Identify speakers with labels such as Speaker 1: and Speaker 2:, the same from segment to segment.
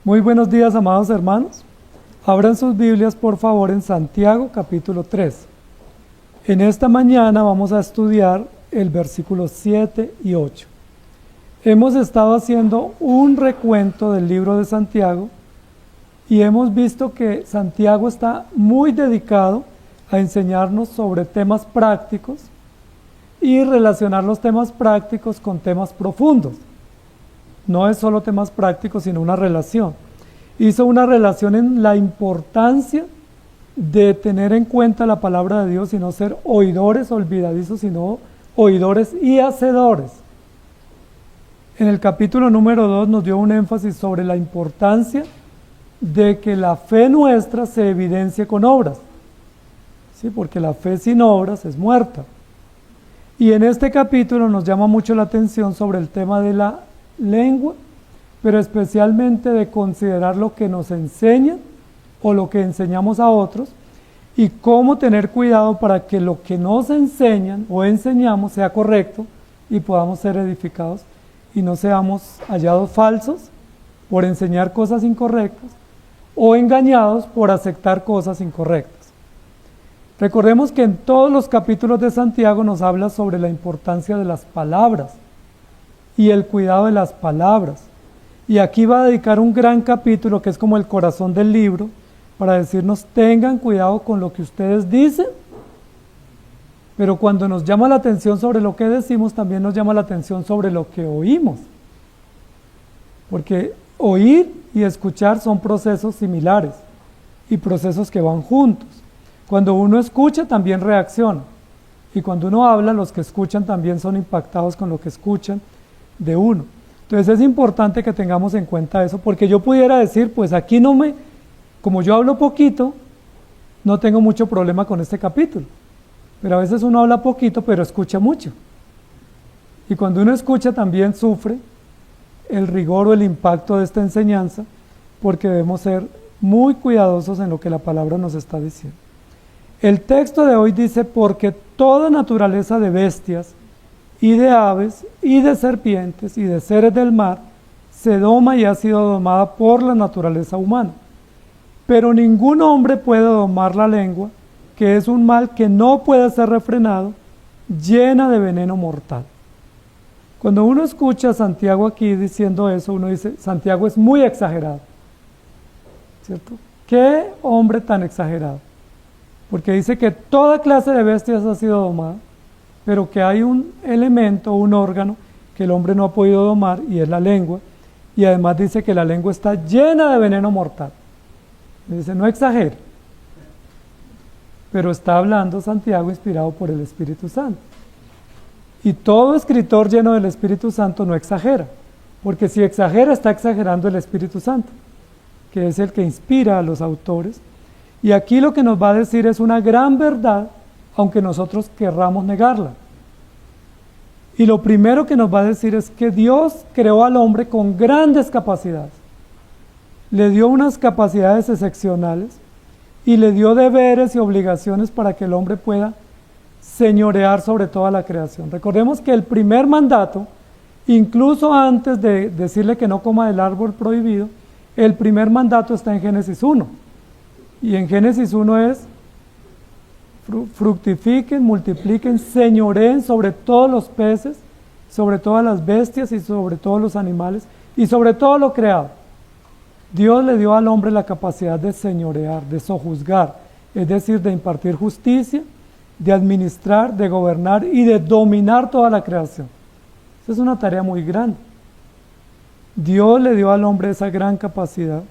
Speaker 1: Muy buenos días, amados hermanos. Abran sus Biblias, por favor, en Santiago, capítulo 3. En esta mañana vamos a estudiar el versículo 7 y 8. Hemos estado haciendo un recuento del libro de Santiago y hemos visto que Santiago está muy dedicado a enseñarnos sobre temas prácticos y relacionar los temas prácticos con temas profundos. No es solo temas prácticos, sino una relación. Hizo una relación en la importancia de tener en cuenta la palabra de Dios y no ser oidores olvidadizos, sino oidores y hacedores. En el capítulo número 2 nos dio un énfasis sobre la importancia de que la fe nuestra se evidencie con obras. ¿Sí? Porque la fe sin obras es muerta. Y en este capítulo nos llama mucho la atención sobre el tema de la lengua, pero especialmente de considerar lo que nos enseñan o lo que enseñamos a otros y cómo tener cuidado para que lo que nos enseñan o enseñamos sea correcto y podamos ser edificados y no seamos hallados falsos por enseñar cosas incorrectas o engañados por aceptar cosas incorrectas. Recordemos que en todos los capítulos de Santiago nos habla sobre la importancia de las palabras y el cuidado de las palabras. Y aquí va a dedicar un gran capítulo que es como el corazón del libro para decirnos tengan cuidado con lo que ustedes dicen, pero cuando nos llama la atención sobre lo que decimos, también nos llama la atención sobre lo que oímos. Porque oír y escuchar son procesos similares y procesos que van juntos. Cuando uno escucha, también reacciona. Y cuando uno habla, los que escuchan también son impactados con lo que escuchan de uno. Entonces es importante que tengamos en cuenta eso, porque yo pudiera decir, pues aquí como yo hablo poquito, no tengo mucho problema con este capítulo. Pero a veces uno habla poquito, pero escucha mucho. Y cuando uno escucha también sufre el rigor o el impacto de esta enseñanza, porque debemos ser muy cuidadosos en lo que la palabra nos está diciendo. El texto de hoy dice, porque toda naturaleza de bestias y de aves, y de serpientes, y de seres del mar, se doma y ha sido domada por la naturaleza humana. Pero ningún hombre puede domar la lengua, que es un mal que no puede ser refrenado, llena de veneno mortal. Cuando uno escucha a Santiago aquí diciendo eso, uno dice, Santiago es muy exagerado, ¿cierto? ¿Qué hombre tan exagerado? Porque dice que toda clase de bestias ha sido domada, pero que hay un elemento, un órgano que el hombre no ha podido domar y es la lengua, y además dice que la lengua está llena de veneno mortal. Dice, no exagere, pero está hablando Santiago inspirado por el Espíritu Santo. Y todo escritor lleno del Espíritu Santo no exagera, porque si exagera está exagerando el Espíritu Santo, que es el que inspira a los autores. Y aquí lo que nos va a decir es una gran verdad, aunque nosotros querramos negarla. Y lo primero que nos va a decir es que Dios creó al hombre con grandes capacidades. Le dio unas capacidades excepcionales y le dio deberes y obligaciones para que el hombre pueda señorear sobre toda la creación. Recordemos que el primer mandato, incluso antes de decirle que no coma del árbol prohibido, el primer mandato está en Génesis 1. Y en Génesis 1 es fructifiquen, multipliquen, señoreen sobre todos los peces, sobre todas las bestias y sobre todos los animales y sobre todo lo creado. Dios le dio al hombre la capacidad de señorear, de sojuzgar, es decir, de impartir justicia, de administrar, de gobernar y de dominar toda la creación. Esa es una tarea muy grande. Dios le dio al hombre esa gran capacidad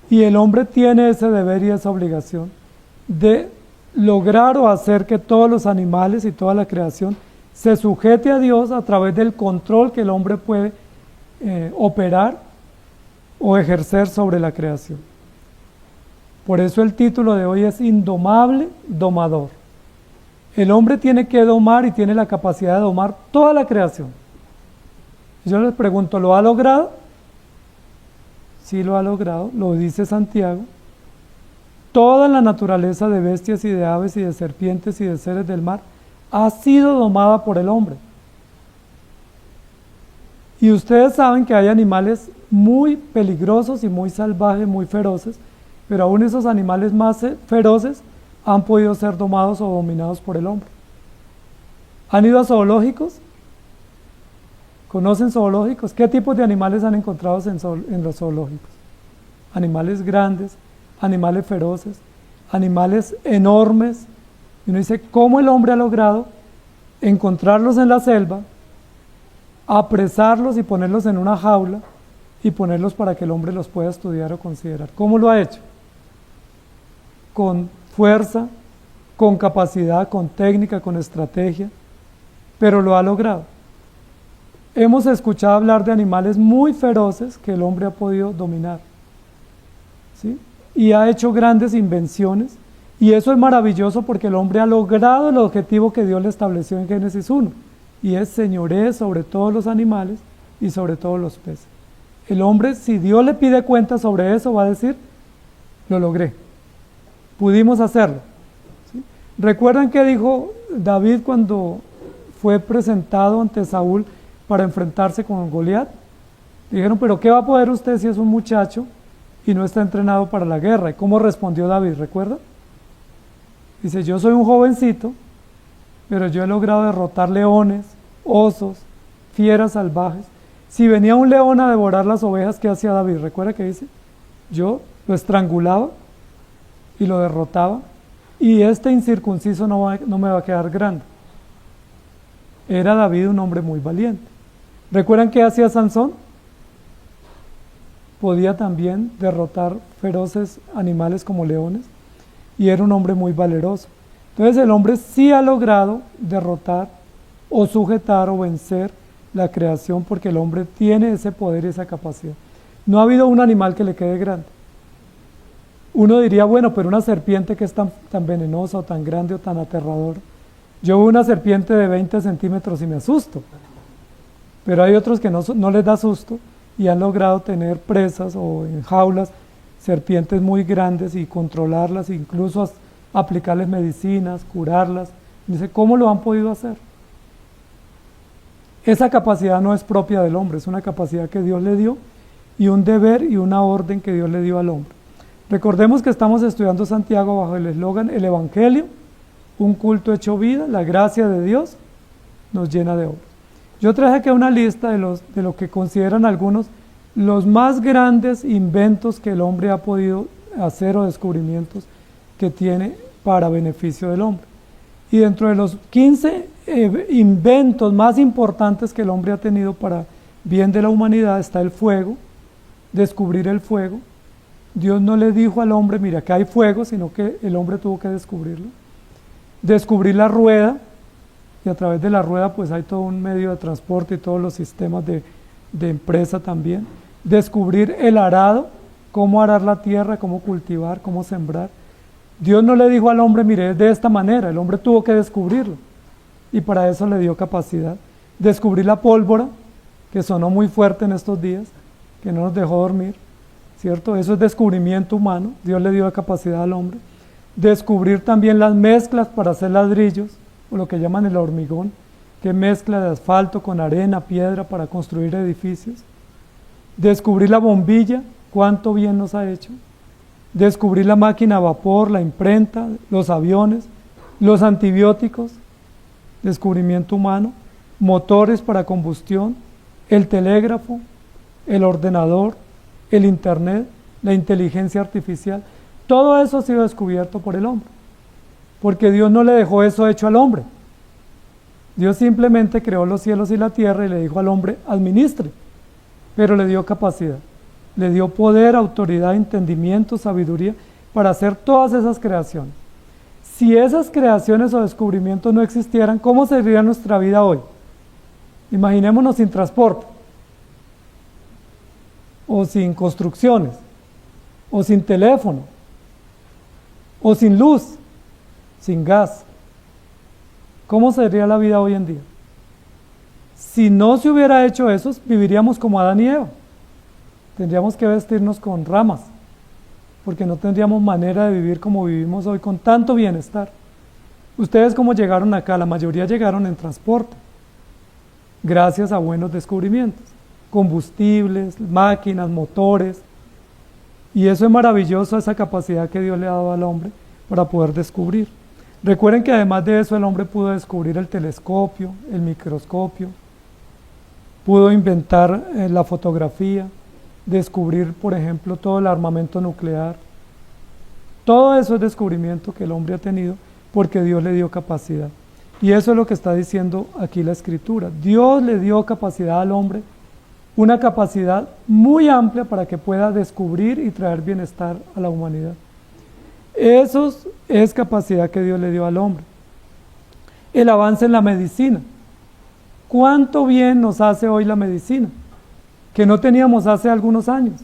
Speaker 1: y el hombre tiene ese deber y esa obligación de lograr o hacer que todos los animales y toda la creación se sujete a Dios a través del control que el hombre puede operar o ejercer sobre la creación. Por eso el título de hoy es Indomable Domador. El hombre tiene que domar y tiene la capacidad de domar toda la creación. Yo les pregunto, ¿lo ha logrado? Sí lo ha logrado, lo dice Santiago. Toda la naturaleza de bestias y de aves y de serpientes y de seres del mar ha sido domada por el hombre. Y ustedes saben que hay animales muy peligrosos y muy salvajes, muy feroces, pero aún esos animales más feroces han podido ser domados o dominados por el hombre. ¿Han ido a zoológicos? ¿Conocen zoológicos? ¿Qué tipos de animales han encontrado en los zoológicos? Animales grandes, animales feroces, animales enormes. Y uno dice, ¿cómo el hombre ha logrado encontrarlos en la selva, apresarlos y ponerlos en una jaula y ponerlos para que el hombre los pueda estudiar o considerar? ¿Cómo lo ha hecho? Con fuerza, con capacidad, con técnica, con estrategia, pero lo ha logrado. Hemos escuchado hablar de animales muy feroces que el hombre ha podido dominar, ¿sí? Y ha hecho grandes invenciones, y eso es maravilloso porque el hombre ha logrado el objetivo que Dios le estableció en Génesis 1, y es señoree sobre todos los animales y sobre todos los peces. El hombre, si Dios le pide cuenta sobre eso, va a decir, lo logré, pudimos hacerlo, ¿sí? ¿Recuerdan qué dijo David cuando fue presentado ante Saúl para enfrentarse con Goliat? Dijeron, pero ¿qué va a poder usted si es un muchacho y no está entrenado para la guerra? ¿Y cómo respondió David? ¿Recuerda? Dice, yo soy un jovencito, pero yo he logrado derrotar leones, osos, fieras salvajes. Si venía un león a devorar las ovejas, ¿qué hacía David? ¿Recuerda que dice? Yo lo estrangulaba y lo derrotaba, y este incircunciso no me va a quedar grande. Era David un hombre muy valiente. ¿Recuerdan qué hacía Sansón? Podía también derrotar feroces animales como leones, y era un hombre muy valeroso. Entonces el hombre sí ha logrado derrotar o sujetar o vencer la creación, porque el hombre tiene ese poder y esa capacidad. No ha habido un animal que le quede grande. Uno diría, bueno, pero una serpiente que es tan venenosa o tan grande o tan aterradora. Yo veo una serpiente de 20 centímetros y me asusto, pero hay otros que no les da susto y han logrado tener presas o en jaulas serpientes muy grandes y controlarlas, incluso aplicarles medicinas, curarlas. Dice, ¿cómo lo han podido hacer? Esa capacidad no es propia del hombre, es una capacidad que Dios le dio y un deber y una orden que Dios le dio al hombre. Recordemos que estamos estudiando Santiago bajo el eslogan, el Evangelio, un culto hecho vida, la gracia de Dios nos llena de obras. Yo traje aquí una lista de lo que consideran algunos los más grandes inventos que el hombre ha podido hacer o descubrimientos que tiene para beneficio del hombre. Y dentro de los 15 inventos más importantes que el hombre ha tenido para bien de la humanidad está el fuego, descubrir el fuego. Dios no le dijo al hombre, mira, acá hay fuego, sino que el hombre tuvo que descubrirlo. Descubrir la rueda, y a través de la rueda pues hay todo un medio de transporte y todos los sistemas de empresa también. Descubrir el arado, cómo arar la tierra, cómo cultivar, cómo sembrar. Dios no le dijo al hombre, mire, es de esta manera, el hombre tuvo que descubrirlo, y para eso le dio capacidad. Descubrir la pólvora, que sonó muy fuerte en estos días, que no nos dejó dormir, ¿cierto? Eso es descubrimiento humano, Dios le dio capacidad al hombre. Descubrir también las mezclas para hacer ladrillos, o lo que llaman el hormigón, que mezcla de asfalto con arena, piedra para construir edificios. Descubrir la bombilla, cuánto bien nos ha hecho. Descubrir la máquina a vapor, la imprenta, los aviones, los antibióticos, descubrimiento humano, motores para combustión, el telégrafo, el ordenador, el internet, la inteligencia artificial. Todo eso ha sido descubierto por el hombre, porque Dios no le dejó eso hecho al hombre. Dios simplemente creó los cielos y la tierra y le dijo al hombre, administre, pero le dio capacidad, le dio poder, autoridad, entendimiento, sabiduría para hacer todas esas creaciones. Si esas creaciones o descubrimientos no existieran, ¿cómo sería nuestra vida hoy? Imaginémonos sin transporte, o sin construcciones, o sin teléfono, o sin luz, sin gas. ¿Cómo sería la vida hoy en día? Si no se hubiera hecho eso, viviríamos como Adán y Eva. Tendríamos que vestirnos con ramas, porque no tendríamos manera de vivir como vivimos hoy con tanto bienestar. ¿Ustedes cómo llegaron acá? La mayoría llegaron en transporte, gracias a buenos descubrimientos. combustibles, máquinas, motores. Y eso es maravilloso, esa capacidad que Dios le ha dado al hombre para poder descubrir. Recuerden que además de eso el hombre pudo descubrir el telescopio, el microscopio, pudo inventar la fotografía, descubrir, por ejemplo, todo el armamento nuclear. Todo eso es descubrimiento que el hombre ha tenido porque Dios le dio capacidad. Y eso es lo que está diciendo aquí la Escritura. Dios le dio capacidad al hombre, una capacidad muy amplia para que pueda descubrir y traer bienestar a la humanidad. Eso es capacidad que Dios le dio al hombre. El avance en la medicina. ¿Cuánto bien nos hace hoy la medicina? Que no teníamos hace algunos años.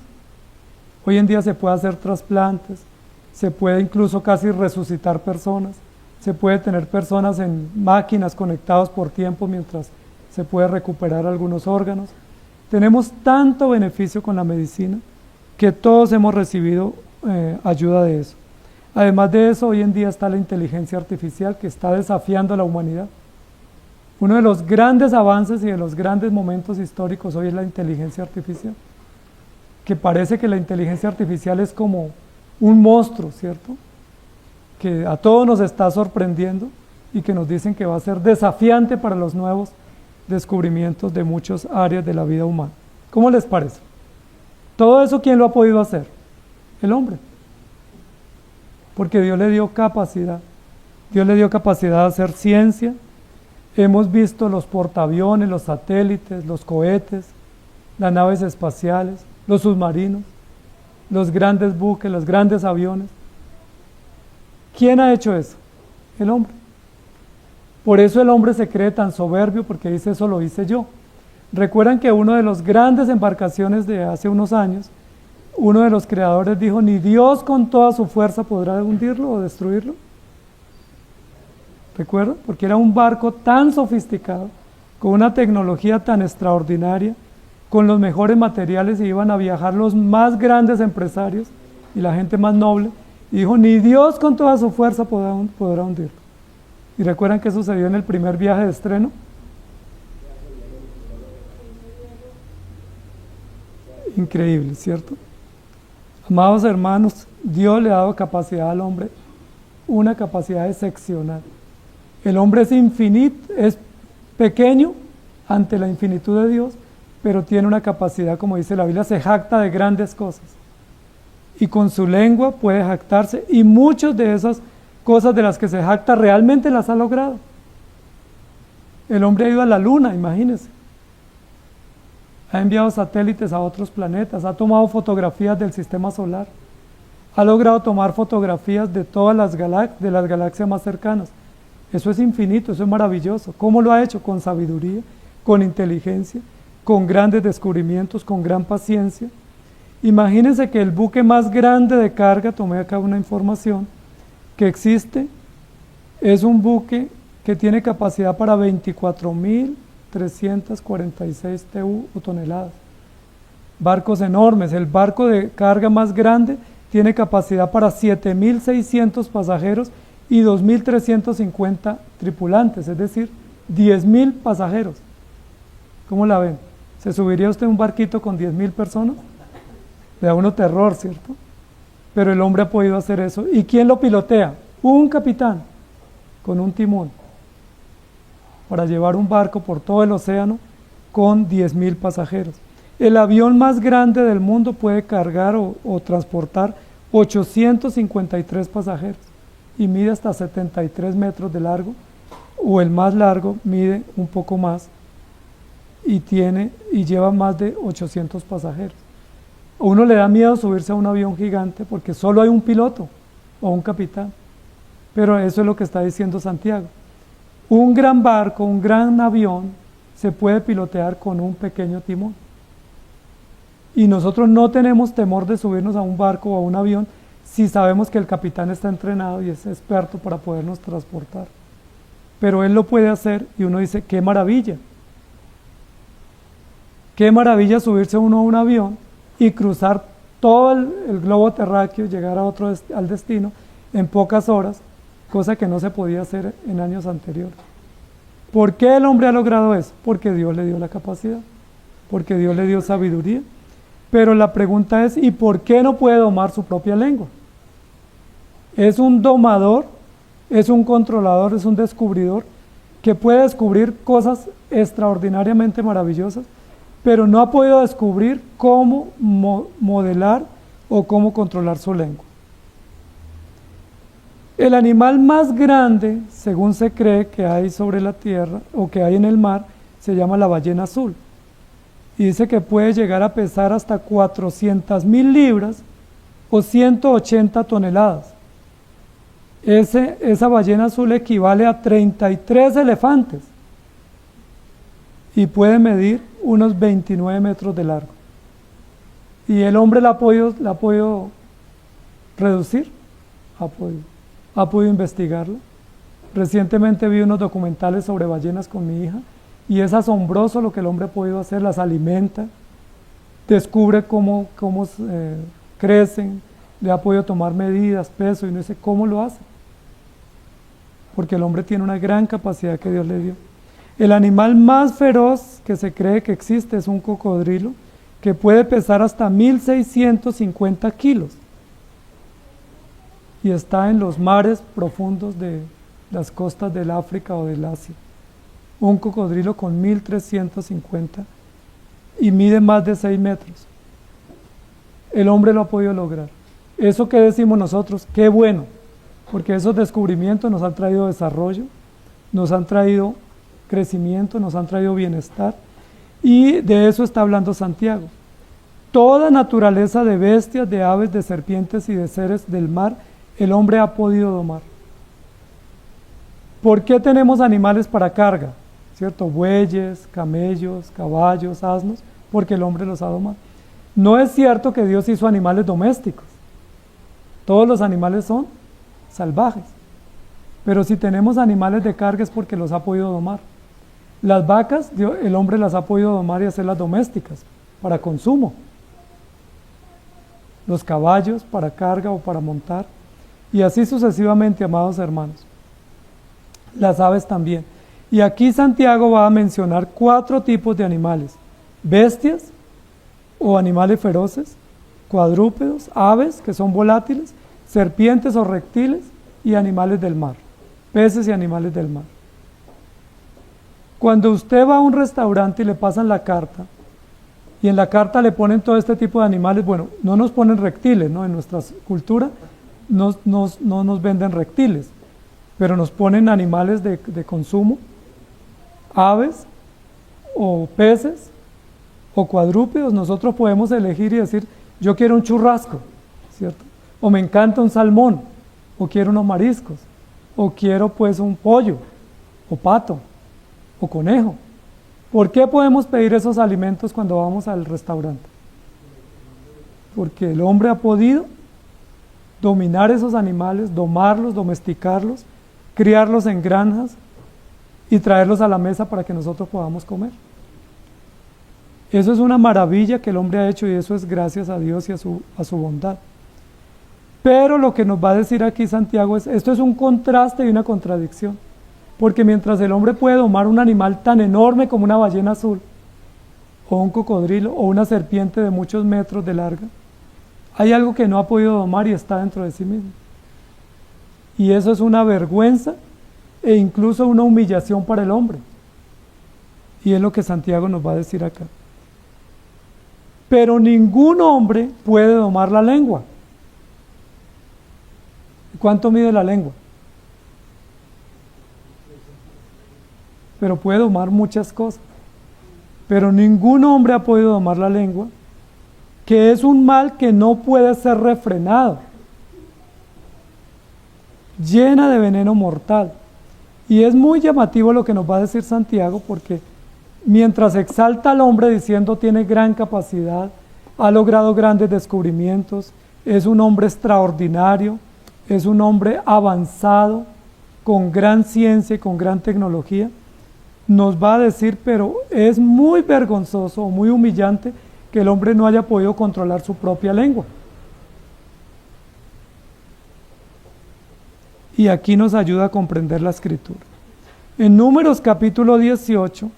Speaker 1: Hoy en día se puede hacer trasplantes, se puede incluso casi resucitar personas, se puede tener personas en máquinas conectadas por tiempo mientras se puede recuperar algunos órganos. Tenemos tanto beneficio con la medicina que todos hemos recibido ayuda de eso. Además de eso, hoy en día está la inteligencia artificial que está desafiando a la humanidad. Uno de los grandes avances y de los grandes momentos históricos hoy es la inteligencia artificial, que parece que la inteligencia artificial es como un monstruo, ¿cierto? Que a todos nos está sorprendiendo y que nos dicen que va a ser desafiante para los nuevos descubrimientos de muchas áreas de la vida humana. ¿Cómo les parece? Todo eso, ¿quién lo ha podido hacer? El hombre. Porque Dios le dio capacidad. Dios le dio capacidad de hacer ciencia. Hemos visto los portaaviones, los satélites, los cohetes, las naves espaciales, los submarinos, los grandes buques, los grandes aviones. ¿Quién ha hecho eso? El hombre. Por eso el hombre se cree tan soberbio, porque dice, eso lo hice yo. Recuerdan que uno de los grandes embarcaciones de hace unos años, uno de los creadores dijo, ni Dios con toda su fuerza podrá hundirlo o destruirlo. ¿Recuerdan? Porque era un barco tan sofisticado, con una tecnología tan extraordinaria, con los mejores materiales, y iban a viajar los más grandes empresarios y la gente más noble, y dijo, ni Dios con toda su fuerza podrá hundirlo. ¿Y recuerdan qué sucedió en el primer viaje de estreno? Increíble, ¿cierto? Amados hermanos, Dios le ha dado capacidad al hombre, una capacidad excepcional. El hombre es infinito, es pequeño ante la infinitud de Dios, pero tiene una capacidad, como dice la Biblia, se jacta de grandes cosas. Y con su lengua puede jactarse, y muchas de esas cosas de las que se jacta realmente las ha logrado. El hombre ha ido a la luna, imagínense. Ha enviado satélites a otros planetas, ha tomado fotografías del sistema solar, ha logrado tomar fotografías de todas las galaxias más cercanas. Eso es infinito, eso es maravilloso. ¿Cómo lo ha hecho? Con sabiduría, con inteligencia, con grandes descubrimientos, con gran paciencia. Imagínense que el buque más grande de carga, tomé acá una información, que existe, es un buque que tiene capacidad para 24.346 TU o toneladas. Barcos enormes. El barco de carga más grande tiene capacidad para 7.600 pasajeros y 2.350 tripulantes, es decir, 10.000 pasajeros. ¿Cómo la ven? ¿Se subiría usted a un barquito con 10.000 personas? Le da uno terror, ¿cierto? Pero el hombre ha podido hacer eso. ¿Y quién lo pilotea? Un capitán con un timón para llevar un barco por todo el océano con 10.000 pasajeros. El avión más grande del mundo puede cargar o transportar 853 pasajeros y mide hasta 73 metros de largo, o el más largo mide un poco más y lleva más de 800 pasajeros. A uno le da miedo subirse a un avión gigante porque solo hay un piloto o un capitán, pero eso es lo que está diciendo Santiago. Un gran barco, un gran avión se puede pilotear con un pequeño timón. Y nosotros no tenemos temor de subirnos a un barco o a un avión si sabemos que el capitán está entrenado y es experto para podernos transportar. Pero él lo puede hacer y uno dice, ¡qué maravilla! ¡Qué maravilla subirse uno a un avión y cruzar todo el globo terráqueo, llegar al destino en pocas horas, cosa que no se podía hacer en años anteriores? ¿Por qué el hombre ha logrado eso? Porque Dios le dio la capacidad. porque Dios le dio sabiduría. Pero la pregunta es, ¿y por qué no puede domar su propia lengua? Es un domador, es un controlador, es un descubridor que puede descubrir cosas extraordinariamente maravillosas, pero no ha podido descubrir cómo modelar o cómo controlar su lengua. El animal más grande, según se cree que hay sobre la tierra o que hay en el mar, se llama la ballena azul. Y dice que puede llegar a pesar hasta 400.000 libras o 180 toneladas. Esa ballena azul equivale a 33 elefantes y puede medir unos 29 metros de largo. Y el hombre la ha podido reducir, ha podido investigarla. Recientemente vi unos documentales sobre ballenas con mi hija y es asombroso lo que el hombre ha podido hacer, las alimenta, descubre cómo crecen, le ha podido tomar medidas, peso, y no sé cómo lo hace. Porque el hombre tiene una gran capacidad que Dios le dio. El animal más feroz que se cree que existe es un cocodrilo, que puede pesar hasta 1.650 kilos. Y está en los mares profundos de las costas del África o del Asia. Un cocodrilo con 1.350 y mide más de 6 metros. El hombre lo ha podido lograr. Eso que decimos nosotros, qué bueno, porque esos descubrimientos nos han traído desarrollo, nos han traído crecimiento, nos han traído bienestar, y de eso está hablando Santiago. Toda naturaleza de bestias, de aves, de serpientes y de seres del mar, el hombre ha podido domar. ¿Por qué tenemos animales para carga? ¿Cierto? Bueyes, camellos, caballos, asnos, porque el hombre los ha domado. No es cierto que Dios hizo animales domésticos. Todos los animales son salvajes. Pero si tenemos animales de carga es porque los ha podido domar. Las vacas, el hombre las ha podido domar y hacerlas domésticas, para consumo. Los caballos para carga o para montar. Y así sucesivamente, amados hermanos. Las aves también. Y aquí Santiago va a mencionar 4 tipos de animales: bestias o animales feroces, cuadrúpedos, aves que son volátiles, serpientes o reptiles y animales del mar, peces y animales del mar. Cuando usted va a un restaurante y le pasan la carta, y en la carta le ponen todo este tipo de animales, bueno, no nos ponen reptiles, ¿no? En nuestra cultura no nos venden reptiles, pero nos ponen animales de consumo, aves o peces o cuadrúpedos. Nosotros podemos elegir y decir, yo quiero un churrasco, ¿cierto? O me encanta un salmón, o quiero unos mariscos, o quiero pues un pollo, o pato, o conejo. ¿Por qué podemos pedir esos alimentos cuando vamos al restaurante? Porque el hombre ha podido dominar esos animales, domarlos, domesticarlos, criarlos en granjas y traerlos a la mesa para que nosotros podamos comer. Eso es una maravilla que el hombre ha hecho, y eso es gracias a Dios y a su bondad. Pero lo que nos va a decir aquí Santiago es, esto es un contraste y una contradicción, porque mientras el hombre puede domar un animal tan enorme como una ballena azul, o un cocodrilo, o una serpiente de muchos metros de larga, hay algo que no ha podido domar y está dentro de sí mismo. Y eso es una vergüenza e incluso una humillación para el hombre. Y es lo que Santiago nos va a decir acá. Pero ningún hombre puede domar la lengua. ¿Cuánto mide la lengua? Pero puede domar muchas cosas. Pero ningún hombre ha podido domar la lengua, que es un mal que no puede ser refrenado, llena de veneno mortal. Y es muy llamativo lo que nos va a decir Santiago, porque mientras exalta al hombre diciendo tiene gran capacidad, ha logrado grandes descubrimientos, es un hombre extraordinario, es un hombre avanzado, con gran ciencia y con gran tecnología, nos va a decir, pero es muy vergonzoso o muy humillante que el hombre no haya podido controlar su propia lengua. Y aquí nos ayuda a comprender la Escritura. En Números capítulo 18,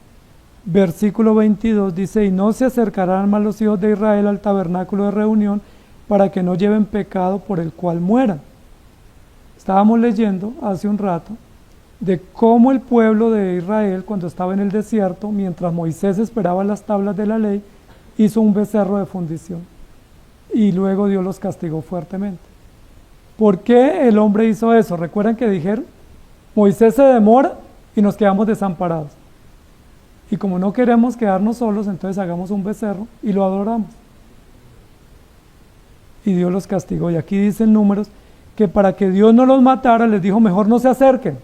Speaker 1: versículo 22 dice, y no se acercarán más los hijos de Israel al tabernáculo de reunión para que no lleven pecado por el cual mueran. Estábamos leyendo hace un rato de cómo el pueblo de Israel, cuando estaba en el desierto, mientras Moisés esperaba las tablas de la ley, hizo un becerro de fundición y luego Dios los castigó fuertemente. ¿Por qué el hombre hizo eso? ¿Recuerdan que dijeron? Moisés se demora y nos quedamos desamparados. Y como no queremos quedarnos solos, entonces hagamos un becerro y lo adoramos. Y Dios los castigó. Y aquí dicen Números que para que Dios no los matara, les dijo, mejor no se acerquen.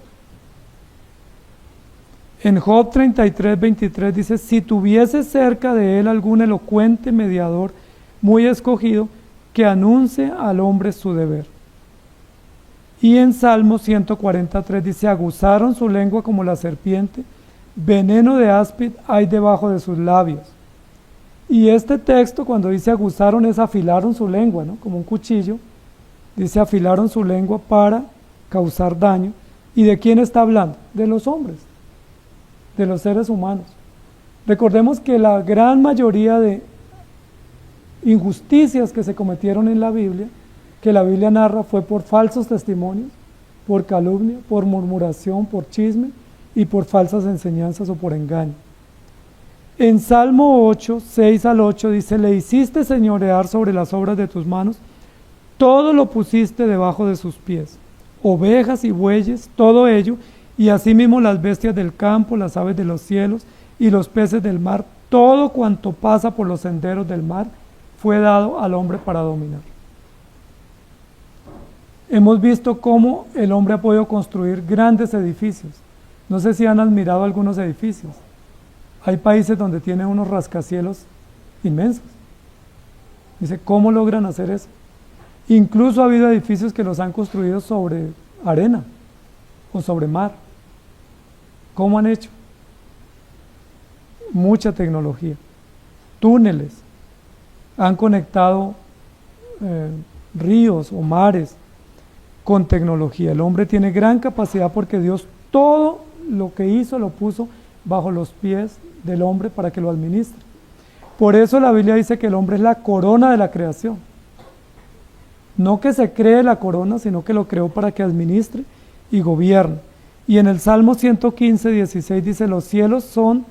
Speaker 1: En Job 33, 23 dice, si tuviese cerca de él algún elocuente mediador muy escogido, que anuncie al hombre su deber. Y en Salmo 143 dice, aguzaron su lengua como la serpiente, veneno de áspid hay debajo de sus labios. Y este texto, cuando dice aguzaron, es afilaron su lengua, ¿no? Como un cuchillo. Dice afilaron su lengua para causar daño. ¿Y de quién está hablando? De los hombres, de los seres humanos. Recordemos que la gran mayoría de injusticias que se cometieron en la Biblia, que la Biblia narra, fue por falsos testimonios, por calumnia, por murmuración, por chisme y por falsas enseñanzas o por engaño. En Salmo 8, 6 al 8 dice, le hiciste señorear sobre las obras de tus manos, todo lo pusiste debajo de sus pies, ovejas y bueyes, todo ello, y asimismo las bestias del campo, las aves de los cielos y los peces del mar, todo cuanto pasa por los senderos del mar, fue dado al hombre para dominar. Hemos visto cómo el hombre ha podido construir grandes edificios. No sé si han admirado algunos edificios. Hay países donde tienen unos rascacielos inmensos. Dice, ¿cómo logran hacer eso? Incluso ha habido edificios que los han construido sobre arena o sobre mar. ¿Cómo han hecho? Mucha tecnología. Túneles. Han conectado ríos o mares con tecnología. El hombre tiene gran capacidad porque Dios todo lo que hizo lo puso bajo los pies del hombre para que lo administre. Por eso la Biblia dice que el hombre es la corona de la creación. No que se cree la corona, sino que lo creó para que administre y gobierne. Y en el Salmo 115, 16 dice, los cielos son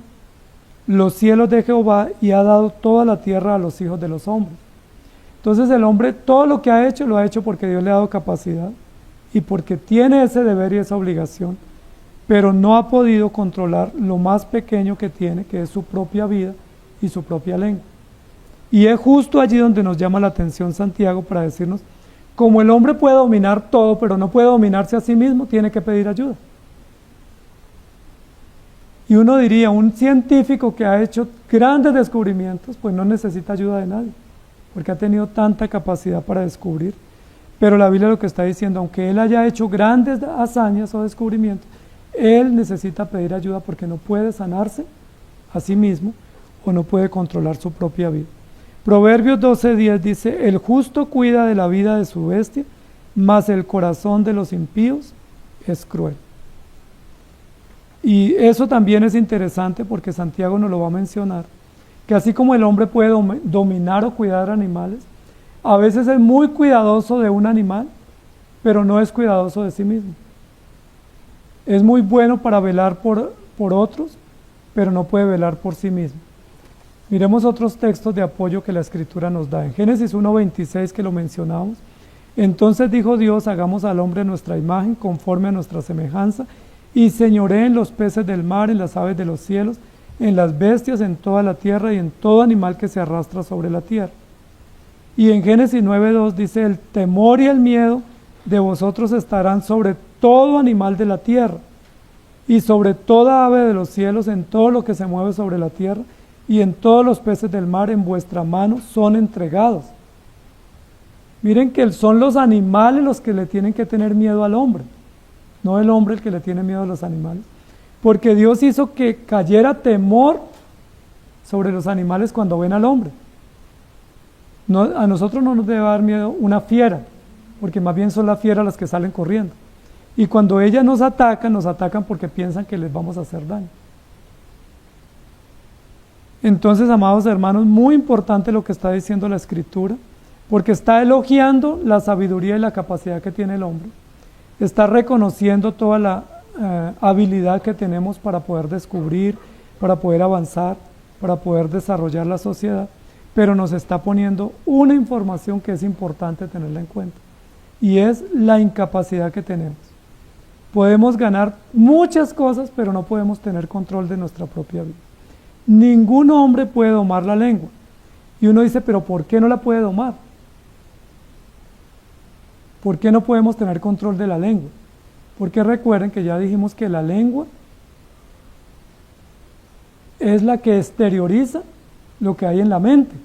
Speaker 1: los cielos de Jehová y ha dado toda la tierra a los hijos de los hombres. Entonces el hombre todo lo que ha hecho, lo ha hecho porque Dios le ha dado capacidad y porque tiene ese deber y esa obligación, pero no ha podido controlar lo más pequeño que tiene, que es su propia vida y su propia lengua. Y es justo allí donde nos llama la atención Santiago para decirnos, como el hombre puede dominar todo, pero no puede dominarse a sí mismo, tiene que pedir ayuda. Y uno diría, un científico que ha hecho grandes descubrimientos, pues no necesita ayuda de nadie, porque ha tenido tanta capacidad para descubrir. Pero la Biblia lo que está diciendo, aunque él haya hecho grandes hazañas o descubrimientos, él necesita pedir ayuda porque no puede sanarse a sí mismo o no puede controlar su propia vida. Proverbios 12:10 dice, el justo cuida de la vida de su bestia, mas el corazón de los impíos es cruel. Y eso también es interesante porque Santiago nos lo va a mencionar, que así como el hombre puede dominar o cuidar animales, a veces es muy cuidadoso de un animal, pero no es cuidadoso de sí mismo. Es muy bueno para velar por otros, pero no puede velar por sí mismo. Miremos otros textos de apoyo que la Escritura nos da. En Génesis 1:26, que lo mencionamos, entonces dijo Dios, hagamos al hombre a nuestra imagen, conforme a nuestra semejanza, y señoré en los peces del mar, en las aves de los cielos, en las bestias, en toda la tierra y en todo animal que se arrastra sobre la tierra. Y en Génesis 9:2 dice, el temor y el miedo de vosotros estarán sobre todo animal de la tierra, y sobre toda ave de los cielos, en todo lo que se mueve sobre la tierra, y en todos los peces del mar en vuestra mano son entregados. Miren que son los animales los que le tienen que tener miedo al hombre, no el hombre el que le tiene miedo a los animales, porque Dios hizo que cayera temor sobre los animales cuando ven al hombre. No, a nosotros no nos debe dar miedo una fiera, porque más bien son las fieras las que salen corriendo. Y cuando ellas nos atacan porque piensan que les vamos a hacer daño. Entonces, amados hermanos, muy importante lo que está diciendo la Escritura, porque está elogiando la sabiduría y la capacidad que tiene el hombre. Está reconociendo toda la habilidad que tenemos para poder descubrir, para poder avanzar, para poder desarrollar la sociedad, pero nos está poniendo una información que es importante tenerla en cuenta, y es la incapacidad que tenemos. Podemos ganar muchas cosas, pero no podemos tener control de nuestra propia vida. Ningún hombre puede domar la lengua. Y uno dice, pero ¿por qué no la puede domar? ¿Por qué no podemos tener control de la lengua? Porque recuerden que ya dijimos que la lengua es la que exterioriza lo que hay en la mente.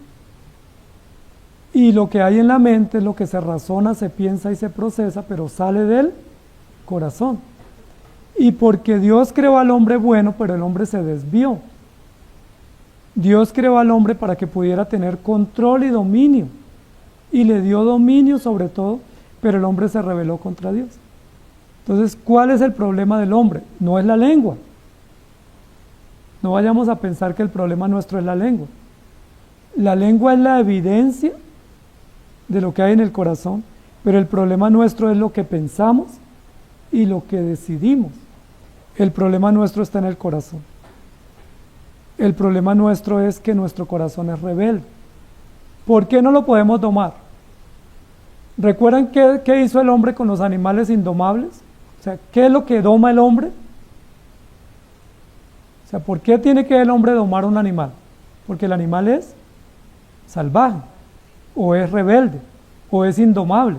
Speaker 1: Y lo que hay en la mente es lo que se razona, se piensa y se procesa, pero sale del corazón. Y porque Dios creó al hombre bueno, pero el hombre se desvió. Dios creó al hombre para que pudiera tener control y dominio. Y le dio dominio sobre todo, pero el hombre se rebeló contra Dios. Entonces, ¿cuál es el problema del hombre? No es la lengua. No vayamos a pensar que el problema nuestro es la lengua. La lengua es la evidencia de lo que hay en el corazón, pero el problema nuestro es lo que pensamos y lo que decidimos. El problema nuestro está en el corazón. El problema nuestro es que nuestro corazón es rebelde. ¿Por qué no lo podemos domar? ¿Recuerdan qué hizo el hombre con los animales indomables? O sea, ¿qué es lo que doma el hombre? O sea, ¿por qué tiene que el hombre domar un animal? Porque el animal es salvaje, o es rebelde, o es indomable.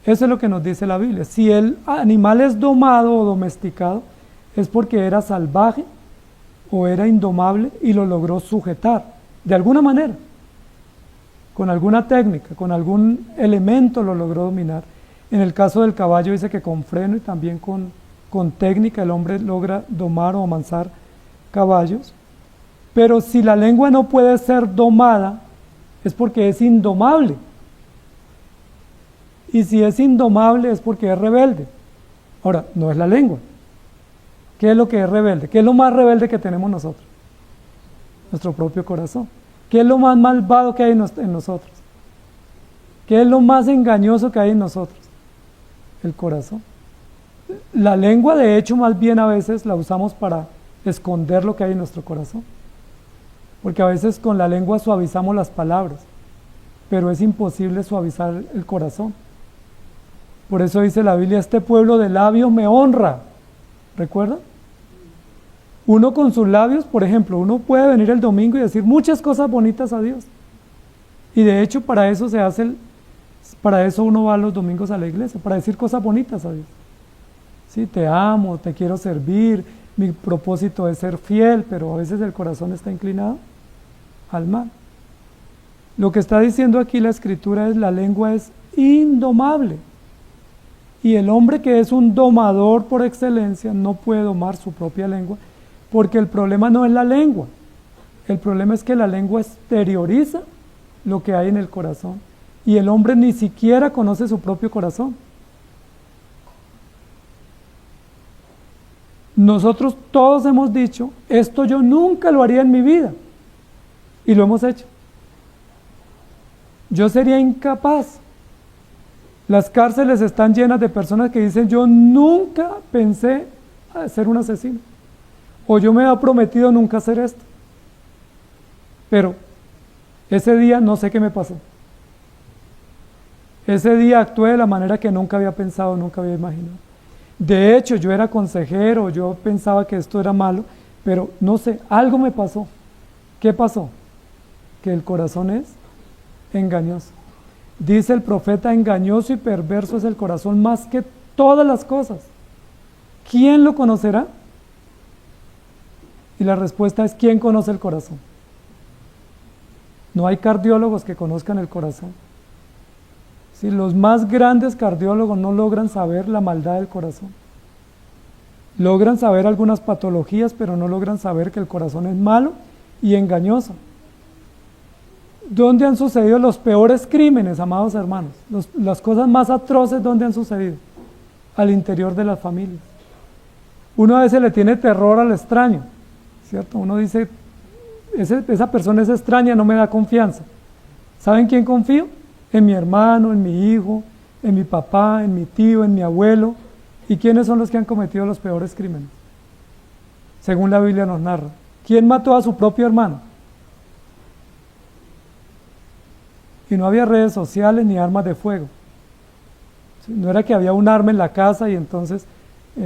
Speaker 1: Eso es lo que nos dice la Biblia. Si el animal es domado o domesticado, es porque era salvaje o era indomable y lo logró sujetar, de alguna manera, con alguna técnica, con algún elemento lo logró dominar. En el caso del caballo dice que con freno y también con técnica el hombre logra domar o amansar caballos. Pero si la lengua no puede ser domada, es porque es indomable. Y si es indomable es porque es rebelde. Ahora, no es la lengua. ¿Qué es lo que es rebelde? ¿Qué es lo más rebelde que tenemos nosotros? Nuestro propio corazón. ¿Qué es lo más malvado que hay en nosotros? ¿Qué es lo más engañoso que hay en nosotros? El corazón. La lengua, de hecho, más bien a veces la usamos para esconder lo que hay en nuestro corazón. Porque a veces con la lengua suavizamos las palabras, pero es imposible suavizar el corazón. Por eso dice la Biblia, este pueblo de labios me honra. ¿Recuerdan? Uno con sus labios, por ejemplo, uno puede venir el domingo y decir muchas cosas bonitas a Dios. Y de hecho para eso para eso uno va los domingos a la iglesia, para decir cosas bonitas a Dios. Sí, te amo, te quiero servir, mi propósito es ser fiel, pero a veces el corazón está inclinado al mal. Lo que está diciendo aquí la Escritura es la lengua es indomable. Y el hombre que es un domador por excelencia no puede domar su propia lengua, porque el problema no es la lengua, el problema es que la lengua exterioriza lo que hay en el corazón, y el hombre ni siquiera conoce su propio corazón. Nosotros todos hemos dicho, esto yo nunca lo haría en mi vida, y lo hemos hecho. Yo sería incapaz. Las cárceles están llenas de personas que dicen, yo nunca pensé ser un asesino, o yo me he prometido nunca hacer esto, pero ese día no sé qué me pasó. Ese día actué de la manera que nunca había pensado, nunca había imaginado. De hecho, yo era consejero, yo pensaba que esto era malo, pero no sé, algo me pasó. ¿Qué pasó? Que el corazón es engañoso. Dice el profeta, engañoso y perverso es el corazón más que todas las cosas. ¿Quién lo conocerá? Y la respuesta es, ¿quién conoce el corazón? No hay cardiólogos que conozcan el corazón. ¿Sí? Los más grandes cardiólogos no logran saber la maldad del corazón. Logran saber algunas patologías, pero no logran saber que el corazón es malo y engañoso. ¿Dónde han sucedido los peores crímenes, amados hermanos? Las cosas más atroces, ¿dónde han sucedido? Al interior de las familias. Uno a veces le tiene terror al extraño, ¿cierto? Uno dice, esa persona es extraña, no me da confianza. ¿Saben quién confío? En mi hermano, en mi hijo, en mi papá, en mi tío, en mi abuelo. ¿Y quiénes son los que han cometido los peores crímenes? Según la Biblia nos narra. ¿Quién mató a su propio hermano? Y no había redes sociales ni armas de fuego. No era que había un arma en la casa y entonces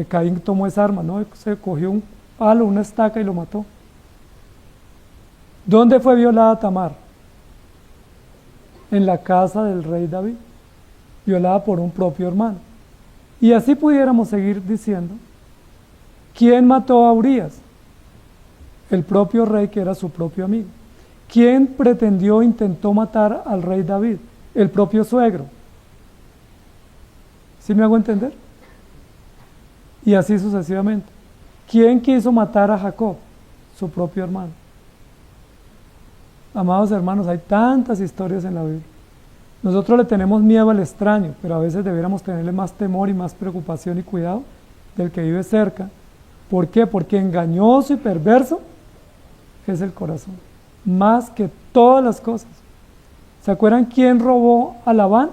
Speaker 1: Caín tomó esa arma, no, se cogió un palo, una estaca y lo mató. ¿Dónde fue violada Tamar? En la casa del rey David, violada por un propio hermano. Y así pudiéramos seguir diciendo, ¿quién mató a Urías? El propio rey, que era su propio amigo. ¿Quién pretendió, intentó matar al rey David? El propio suegro. ¿Sí me hago entender? Y así sucesivamente. ¿Quién quiso matar a Jacob? Su propio hermano. Amados hermanos, hay tantas historias en la Biblia. Nosotros le tenemos miedo al extraño, pero a veces debiéramos tenerle más temor y más preocupación y cuidado del que vive cerca. ¿Por qué? Porque engañoso y perverso es el corazón, más que todas las cosas. ¿Se acuerdan quién robó a Labán?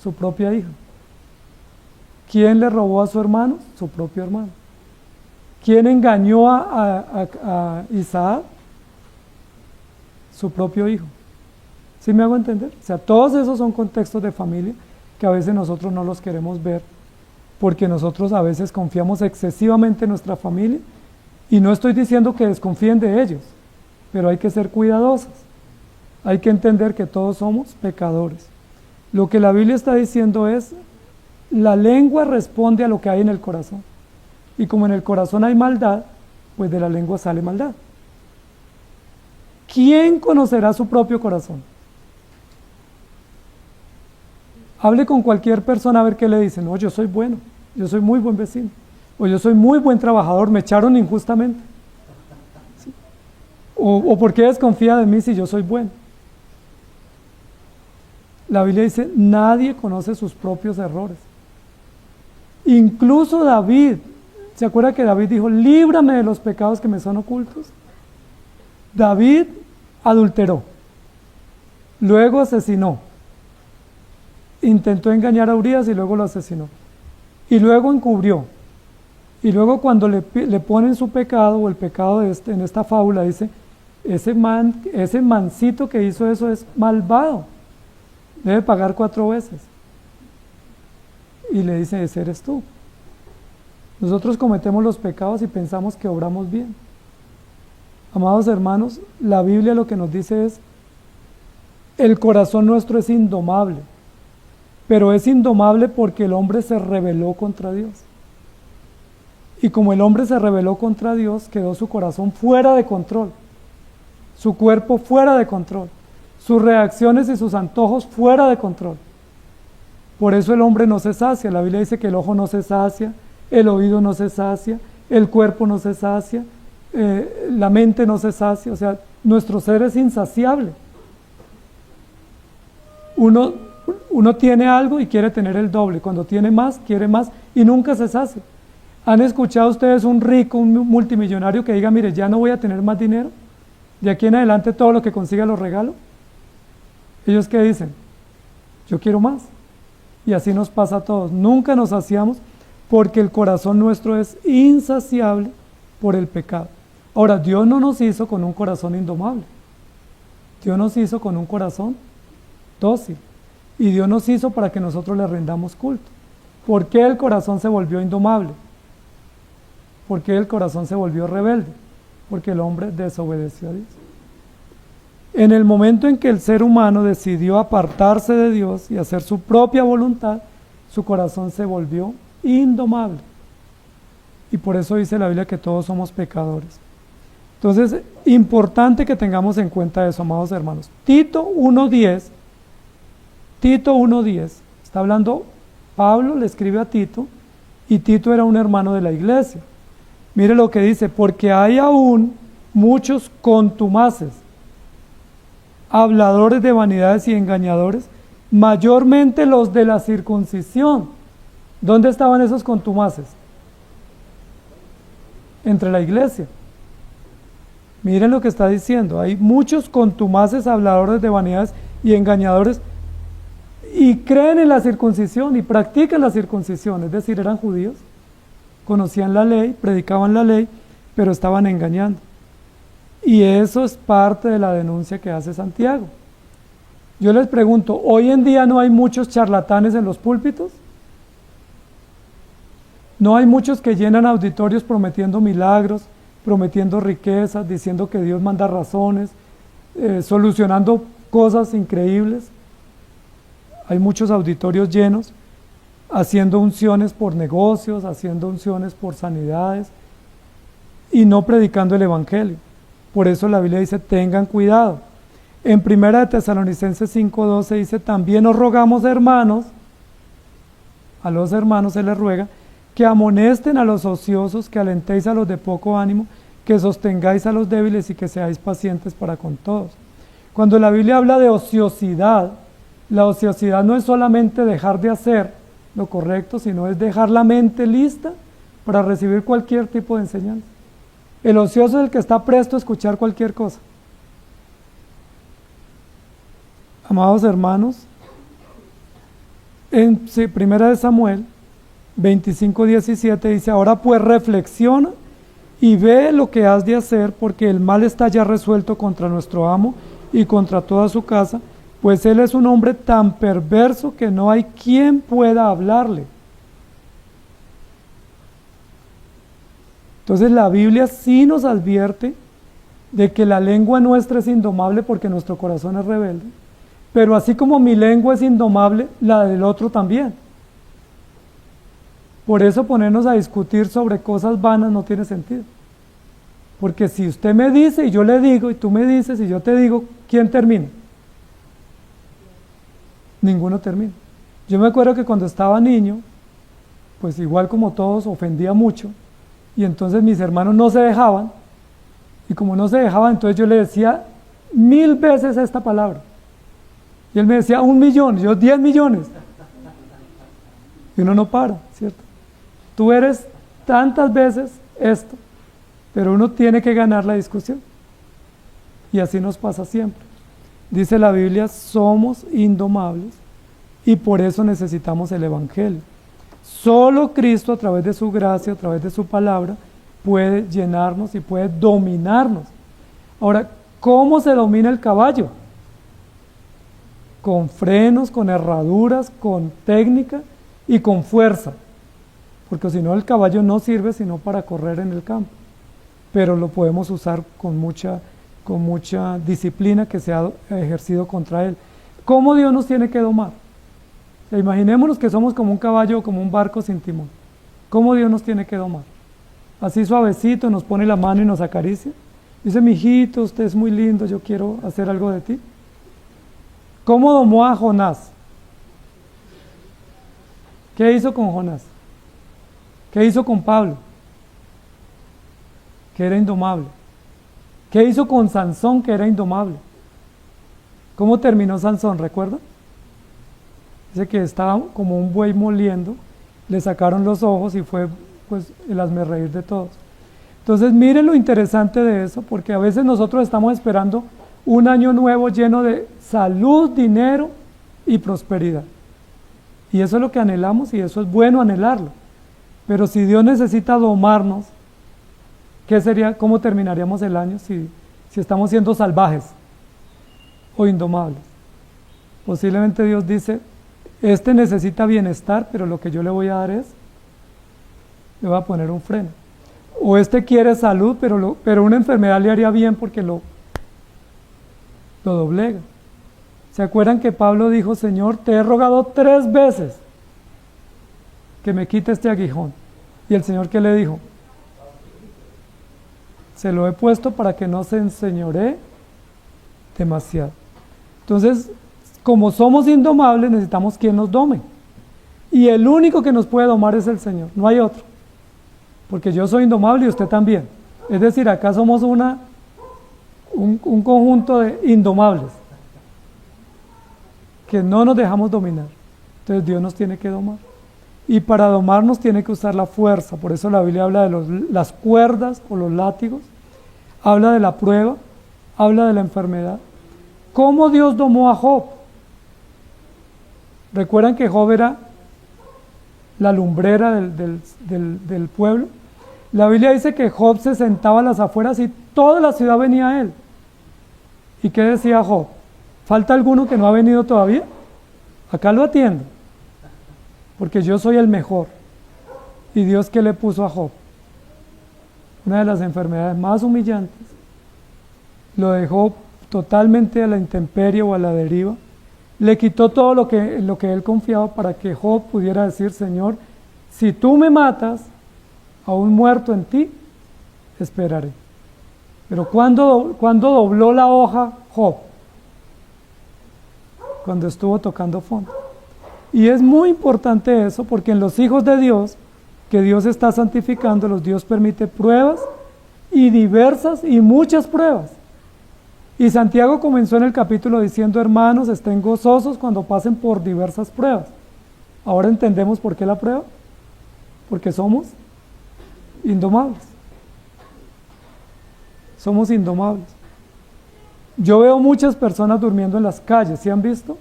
Speaker 1: Su propia hija. ¿Quién le robó a su hermano? Su propio hermano. ¿Quién engañó a Isaac? Su propio hijo. ¿Sí me hago entender? O sea, todos esos son contextos de familia que a veces nosotros no los queremos ver porque nosotros a veces confiamos excesivamente en nuestra familia y no estoy diciendo que desconfíen de ellos, pero hay que ser cuidadosos. Hay que entender que todos somos pecadores. Lo que la Biblia está diciendo es, la lengua responde a lo que hay en el corazón. Y como en el corazón hay maldad, pues de la lengua sale maldad. ¿Quién conocerá su propio corazón? Hable con cualquier persona a ver qué le dicen. No, yo soy bueno, yo soy muy buen vecino, o yo soy muy buen trabajador, me echaron injustamente. ¿Sí? O ¿por qué desconfía de mí si yo soy bueno? La Biblia dice, nadie conoce sus propios errores. Incluso David, ¿se acuerda que David dijo, líbrame de los pecados que me son ocultos? David adulteró, luego asesinó, intentó engañar a Urías y luego lo asesinó, y luego encubrió, y luego cuando le ponen su pecado, o el pecado de en esta fábula, dice, ese mancito que hizo eso es malvado, debe pagar 4 veces. Y le dice, ese eres tú. Nosotros cometemos los pecados y pensamos que obramos bien. Amados hermanos, la Biblia lo que nos dice es, el corazón nuestro es indomable, pero es indomable porque el hombre se rebeló contra Dios. Y como el hombre se rebeló contra Dios, quedó su corazón fuera de control, su cuerpo fuera de control, sus reacciones y sus antojos fuera de control. Por eso el hombre no se sacia. La Biblia dice que el ojo no se sacia, el oído no se sacia, el cuerpo no se sacia, la mente no se sacia. O sea, nuestro ser es insaciable. Uno tiene algo y quiere tener el doble. Cuando tiene más, quiere más y nunca se sacia. ¿Han escuchado ustedes un rico, un multimillonario que diga, mire, ya no voy a tener más dinero? De aquí en adelante todo lo que consiga lo regalo. ¿Ellos qué dicen? Yo quiero más. Y así nos pasa a todos. Nunca nos saciamos porque el corazón nuestro es insaciable por el pecado. Ahora, Dios no nos hizo con un corazón indomable. Dios nos hizo con un corazón dócil. Y Dios nos hizo para que nosotros le rendamos culto. ¿Por qué el corazón se volvió indomable? ¿Por qué el corazón se volvió rebelde? Porque el hombre desobedeció a Dios. En el momento en que el ser humano decidió apartarse de Dios y hacer su propia voluntad, su corazón se volvió indomable. Y por eso dice la Biblia que todos somos pecadores. Entonces, importante que tengamos en cuenta eso, amados hermanos. Tito 1:10, está hablando, Pablo le escribe a Tito, y Tito era un hermano de la iglesia. Mire lo que dice, porque hay aún muchos contumaces, habladores de vanidades y engañadores, mayormente los de la circuncisión. ¿Dónde estaban esos contumaces? Entre la iglesia. Miren lo que está diciendo. Hay muchos contumaces, habladores de vanidades y engañadores, y creen en la circuncisión y practican la circuncisión, es decir, eran judíos, conocían la ley, predicaban la ley, pero estaban engañando. Y eso es parte de la denuncia que hace Santiago. Yo les pregunto, ¿hoy en día no hay muchos charlatanes en los púlpitos? ¿No hay muchos que llenan auditorios prometiendo milagros, prometiendo riquezas, diciendo que Dios manda razones, solucionando cosas increíbles? Hay muchos auditorios llenos, haciendo unciones por negocios, haciendo unciones por sanidades y no predicando el evangelio. Por eso la Biblia dice, tengan cuidado. En 1 Tesalonicenses 5:12 dice, también os rogamos, hermanos, a los hermanos se les ruega, que amonesten a los ociosos, que alentéis a los de poco ánimo, que sostengáis a los débiles y que seáis pacientes para con todos. Cuando la Biblia habla de ociosidad, la ociosidad no es solamente dejar de hacer lo correcto, sino es dejar la mente lista para recibir cualquier tipo de enseñanza. El ocioso es el que está presto a escuchar cualquier cosa. Amados hermanos, en 1 Samuel 25:17 dice, ahora pues reflexiona y ve lo que has de hacer, porque el mal está ya resuelto contra nuestro amo y contra toda su casa, pues él es un hombre tan perverso que no hay quien pueda hablarle. Entonces la Biblia sí nos advierte de que la lengua nuestra es indomable porque nuestro corazón es rebelde, pero así como mi lengua es indomable, la del otro también. Por eso ponernos a discutir sobre cosas vanas no tiene sentido. Porque si usted me dice y yo le digo, y tú me dices y yo te digo, ¿quién termina? Ninguno termina. Yo me acuerdo que cuando estaba niño, pues igual como todos, ofendía mucho, y entonces mis hermanos no se dejaban, y como no se dejaban, entonces yo le decía 1000 veces esta palabra. Y él me decía 1 millón, yo 10 millones. Y uno no para, ¿cierto? Tú eres tantas veces esto, pero uno tiene que ganar la discusión. Y así nos pasa siempre. Dice la Biblia, somos indomables y por eso necesitamos el evangelio. Solo Cristo, a través de su gracia, a través de su palabra, puede llenarnos y puede dominarnos. Ahora, ¿cómo se domina el caballo? Con frenos, con herraduras, con técnica y con fuerza. Porque si no, el caballo no sirve sino para correr en el campo. Pero lo podemos usar con mucha disciplina que se ha ejercido contra él. ¿Cómo Dios nos tiene que domar? Imaginémonos que somos como un caballo o como un barco sin timón. ¿Cómo Dios nos tiene que domar? Así suavecito, nos pone la mano y nos acaricia. Dice, mijito, usted es muy lindo, yo quiero hacer algo de ti. ¿Cómo domó a Jonás? ¿Qué hizo con Jonás? ¿Qué hizo con Pablo? Que era indomable. ¿Qué hizo con Sansón, que era indomable? ¿Cómo terminó Sansón? ¿Recuerdan? Dice que estaba como un buey moliendo, le sacaron los ojos y fue pues el hazmerreír de todos. Entonces miren lo interesante de eso, porque a veces nosotros estamos esperando un año nuevo lleno de salud, dinero y prosperidad. Y eso es lo que anhelamos y eso es bueno anhelarlo. Pero si Dios necesita domarnos, ¿qué sería, cómo terminaríamos el año si estamos siendo salvajes o indomables? Posiblemente Dios dice, este necesita bienestar, pero lo que yo le voy a dar le voy a poner un freno. O este quiere salud, pero una enfermedad le haría bien porque lo doblega. ¿Se acuerdan que Pablo dijo, Señor, te he rogado 3 veces que me quite este aguijón? Y el Señor, ¿qué le dijo? Se lo he puesto para que no se enseñoree demasiado. Entonces, como somos indomables, necesitamos quien nos dome. Y el único que nos puede domar es el Señor, no hay otro. Porque yo soy indomable y usted también. Es decir, acá somos un conjunto de indomables que no nos dejamos dominar. Entonces Dios nos tiene que domar. Y para domarnos tiene que usar la fuerza. Por eso la Biblia habla de las cuerdas o los látigos. habla de la prueba, habla de la enfermedad. ¿Cómo Dios domó a Job? ¿Recuerdan que Job era la lumbrera del pueblo? La Biblia dice que Job se sentaba a las afueras y toda la ciudad venía a él. ¿Y qué decía Job? ¿Falta alguno que no ha venido todavía? Acá lo atiendo, porque yo soy el mejor. ¿Y Dios qué le puso a Job? Una de las enfermedades más humillantes. Lo dejó totalmente a la intemperie o a la deriva. Le quitó todo lo que él confiaba para que Job pudiera decir: Señor, si tú me matas, aún muerto en ti, esperaré. Pero ¿cuándo dobló la hoja Job? Cuando estuvo tocando fondo. Y es muy importante eso, porque en los hijos de Dios, que Dios está santificándolos, Dios permite pruebas, y diversas y muchas pruebas. Y Santiago comenzó en el capítulo diciendo: hermanos, estén gozosos cuando pasen por diversas pruebas. Ahora entendemos por qué la prueba. Porque somos indomables. Somos indomables. Yo veo muchas personas durmiendo en las calles. ¿Sí han visto?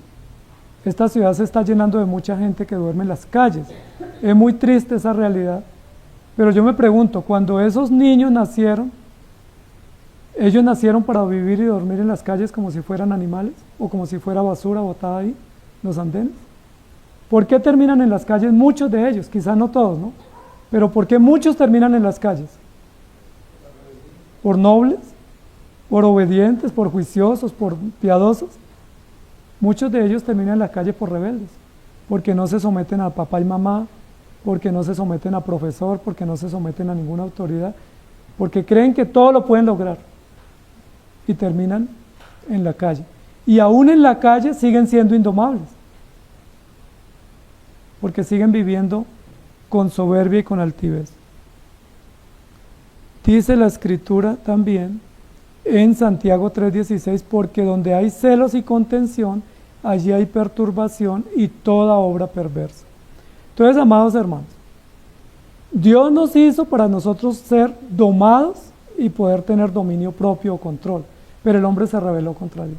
Speaker 1: Esta ciudad se está llenando de mucha gente que duerme en las calles. Es muy triste esa realidad. Pero yo me pregunto, cuando esos niños nacieron, ¿ellos nacieron para vivir y dormir en las calles como si fueran animales? ¿O como si fuera basura botada ahí, los andenes? ¿Por qué terminan en las calles muchos de ellos? Quizás no todos, ¿no? Pero ¿por qué muchos terminan en las calles? ¿Por nobles? ¿Por obedientes? ¿Por juiciosos? ¿Por piadosos? Muchos de ellos terminan en la calle por rebeldes, porque no se someten a papá y mamá, porque no se someten a profesor, porque no se someten a ninguna autoridad, porque creen que todo lo pueden lograr y terminan en la calle. Y aún en la calle siguen siendo indomables, porque siguen viviendo con soberbia y con altivez. Dice la Escritura también en Santiago 3:16, porque donde hay celos y contención, allí hay perturbación y toda obra perversa. Entonces, amados hermanos, Dios nos hizo para nosotros ser domados y poder tener dominio propio o control, pero el hombre se rebeló contra Dios.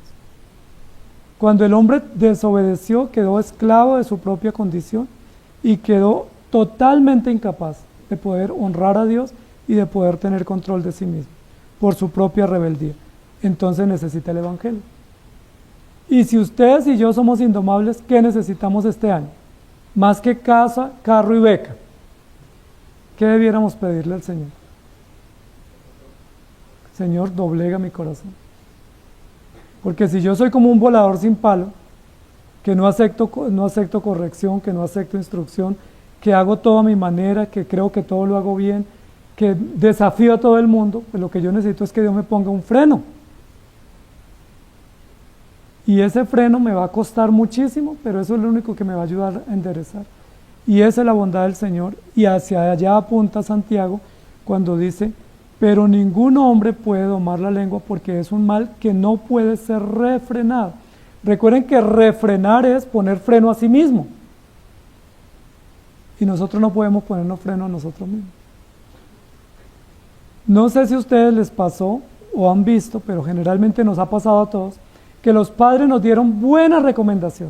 Speaker 1: Cuando el hombre desobedeció, quedó esclavo de su propia condición y quedó totalmente incapaz de poder honrar a Dios y de poder tener control de sí mismo por su propia rebeldía. Entonces necesita el Evangelio. Y si ustedes y yo somos indomables, ¿qué necesitamos este año? Más que casa, carro y beca. ¿Qué debiéramos pedirle al Señor? Señor, doblega mi corazón. Porque si yo soy como un volador sin palo, que no acepto corrección, que no acepto instrucción, que hago todo a mi manera, que creo que todo lo hago bien, que desafío a todo el mundo, pues lo que yo necesito es que Dios me ponga un freno. Y ese freno me va a costar muchísimo, pero eso es lo único que me va a ayudar a enderezar. Y esa es la bondad del Señor, y hacia allá apunta Santiago cuando dice: pero ningún hombre puede domar la lengua, porque es un mal que no puede ser refrenado. Recuerden que refrenar es poner freno a sí mismo, y nosotros no podemos ponernos freno a nosotros mismos. No sé si a ustedes les pasó o han visto, pero generalmente nos ha pasado a todos, que los padres nos dieron buena recomendación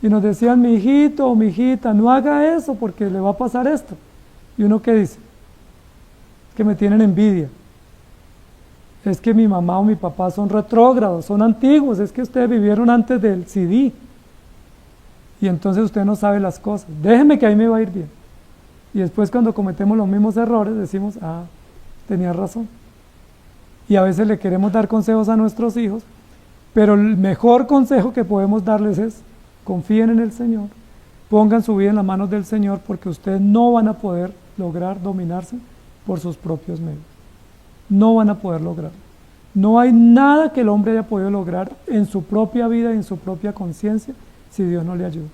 Speaker 1: y nos decían: mi hijito o mi hijita, no haga eso porque le va a pasar esto. ¿Y uno qué dice? Es que me tienen envidia, es que mi mamá o mi papá son retrógrados, son antiguos, es que ustedes vivieron antes del CD y entonces usted no sabe las cosas, déjeme que ahí me va a ir bien. Y después, cuando cometemos los mismos errores, decimos: ah, tenía razón. Y a veces le queremos dar consejos a nuestros hijos, pero el mejor consejo que podemos darles es: confíen en el Señor, pongan su vida en las manos del Señor, porque ustedes no van a poder lograr dominarse por sus propios medios. No van a poder lograrlo. No hay nada que el hombre haya podido lograr en su propia vida y en su propia conciencia si Dios no le ayuda.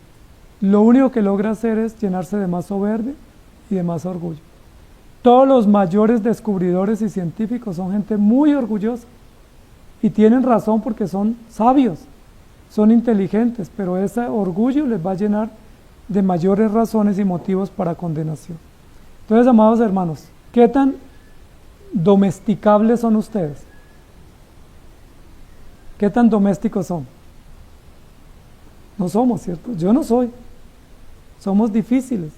Speaker 1: Lo único que logra hacer es llenarse de más soberbia y de más orgullo. Todos los mayores descubridores y científicos son gente muy orgullosa y tienen razón, porque son sabios, son inteligentes, pero ese orgullo les va a llenar de mayores razones y motivos para condenación. Entonces, amados hermanos, ¿qué tan domesticables son ustedes? ¿Qué tan domésticos son? No somos, ¿cierto? Yo no soy. Somos difíciles.